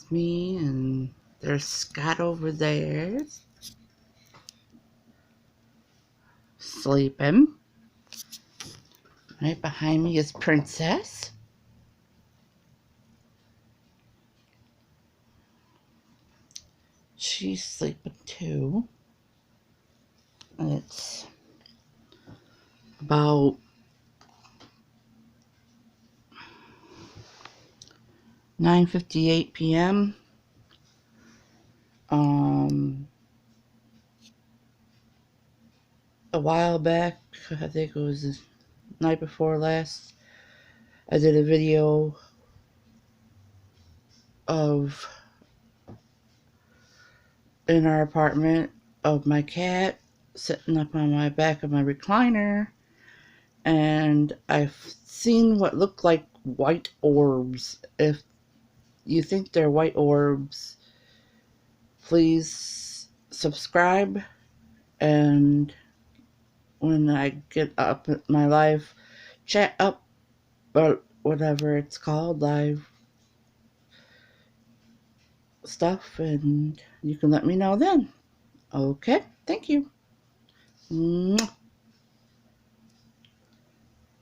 That's me, and there's Scott over there sleeping. Right behind me is Princess. She's sleeping too. It's about 9:58 p.m. A while back, I think it was the night before last, I did a video of in our apartment of my cat sitting up on my back of my recliner, and I've seen what look like white orbs. If you think they're white orbs, please subscribe, and when I get up in my live chat up, or whatever it's called, live stuff, and you can let me know then. Okay, thank you. Mwah.